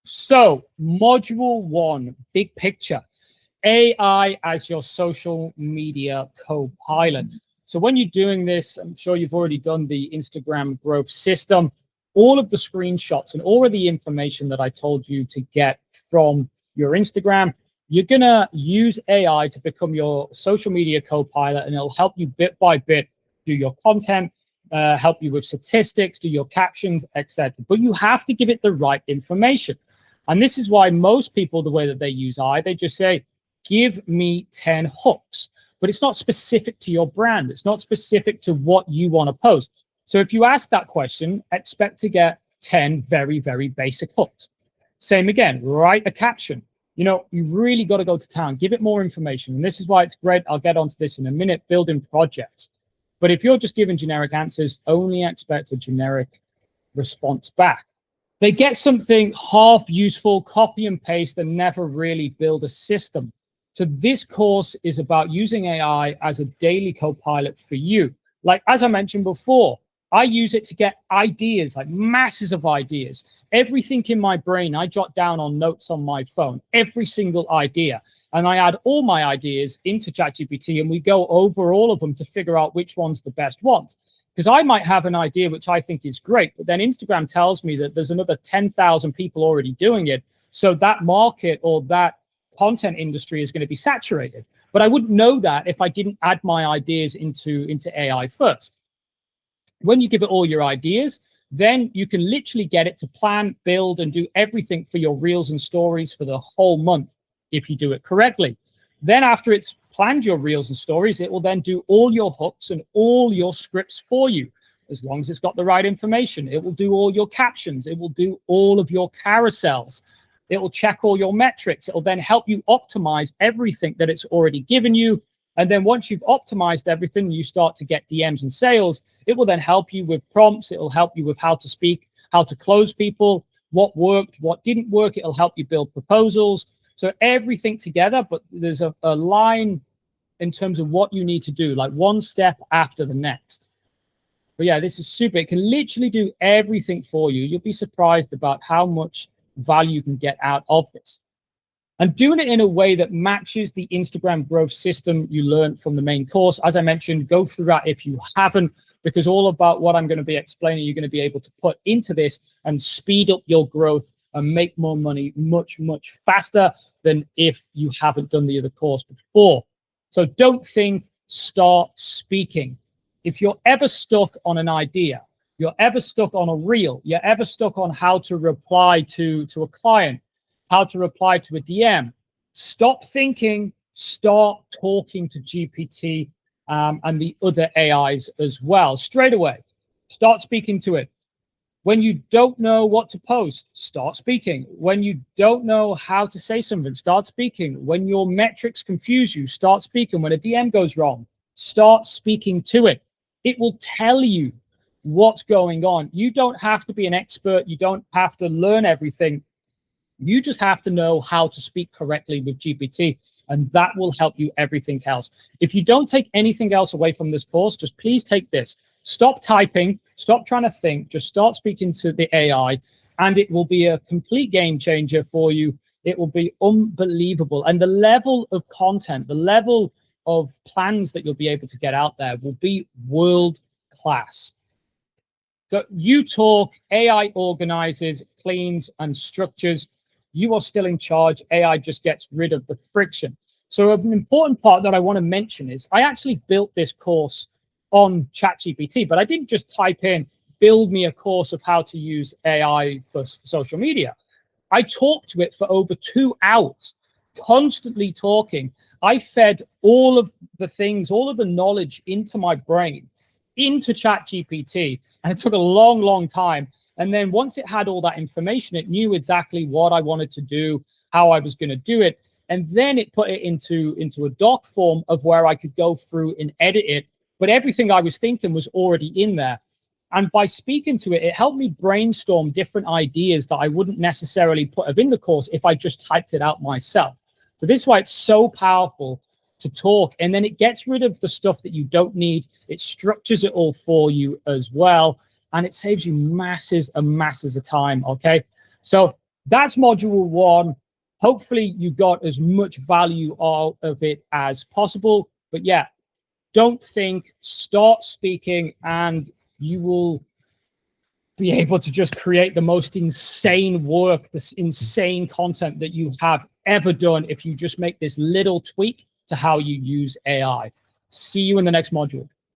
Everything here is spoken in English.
So module 1, big picture, AI as your social media co-pilot. So when you're doing this, I'm sure you've already done the Instagram growth system, all of the screenshots and all of the information that I told you to get from your Instagram, you're going to use AI to become your social media co-pilot, and it'll help you bit by bit do your content, help you with statistics, do your captions, etc. But you have to give it the right information. And this is why most people, the way that they use AI, they just say, give me 10 hooks. But it's not specific to your brand. It's not specific to what you want to post. So if you ask that question, expect to get 10 very, very basic hooks. Same again, write a caption. You know, you really got to go to town, give it more information. And this is why it's great. I'll get onto this in a minute, building projects. But if you're just giving generic answers, only expect a generic response back. They get something half useful, copy and paste, and never really build a system. So this course is about using AI as a daily co-pilot for you. Like, as I mentioned before, I use it to get ideas, like masses of ideas. Everything in my brain, I jot down on notes on my phone, every single idea. And I add all my ideas into ChatGPT, and we go over all of them to figure out which one's the best ones. Because I might have an idea which I think is great, but then Instagram tells me that there's another 10,000 people already doing it. So that market or that content industry is going to be saturated. But I wouldn't know that if I didn't add my ideas into AI first. When you give it all your ideas, then you can literally get it to plan, build, and do everything for your reels and stories for the whole month if you do it correctly. Then after it's planned your reels and stories, it will then do all your hooks and all your scripts for you. As long as it's got the right information, it will do all your captions. It will do all of your carousels. It will check all your metrics. It will then help you optimize everything that it's already given you. And then once you've optimized everything, you start to get DMs and sales. It will then help you with prompts. It will help you with how to speak, how to close people, what worked, what didn't work. It'll help you build proposals. So everything together, but there's a line in terms of what you need to do, like one step after the next. But yeah, this is super. It can literally do everything for you. You'll be surprised about how much value you can get out of this. And doing it in a way that matches the Instagram growth system you learned from the main course. As I mentioned, go through that if you haven't, because all about what I'm going to be explaining, you're going to be able to put into this and speed up your growth and make more money much, much faster than if you haven't done the other course before. So don't think, start speaking. If you're ever stuck on an idea, you're ever stuck on a reel, you're ever stuck on how to reply to a client, how to reply to a DM, stop thinking, start talking to GPT and the other AIs as well. Straight away, start speaking to it. When you don't know what to post, start speaking. When you don't know how to say something, start speaking. When your metrics confuse you, start speaking. When a DM goes wrong, start speaking to it. It will tell you what's going on. You don't have to be an expert. You don't have to learn everything. You just have to know how to speak correctly with GPT, and that will help you everything else. If you don't take anything else away from this course, just please take this. Stop typing, stop trying to think, just start speaking to the AI, and it will be a complete game changer for you. It will be unbelievable. And the level of content, the level of plans that you'll be able to get out there will be world class. So you talk, AI organizes, cleans, and structures. You are still in charge. AI just gets rid of the friction. So an important part that I want to mention is I actually built this course on ChatGPT, but I didn't just type in, build me a course of how to use AI for social media. I talked to it for over 2 hours, constantly talking. I fed all of the things, all of the knowledge into my brain, into ChatGPT, and it took a long, long time. And then once it had all that information, it knew exactly what I wanted to do, how I was going to do it. And then it put it into a doc form of where I could go through and edit it. But everything I was thinking was already in there. And by speaking to it, it helped me brainstorm different ideas that I wouldn't necessarily put in the course if I just typed it out myself. So this is why it's so powerful to talk. And then it gets rid of the stuff that you don't need. It structures it all for you as well. And it saves you masses and masses of time, okay? So that's module one. Hopefully you got as much value out of it as possible. But yeah, don't think, start speaking, and you will be able to just create the most insane work, this insane content that you have ever done if you just make this little tweak to how you use AI. See you in the next module.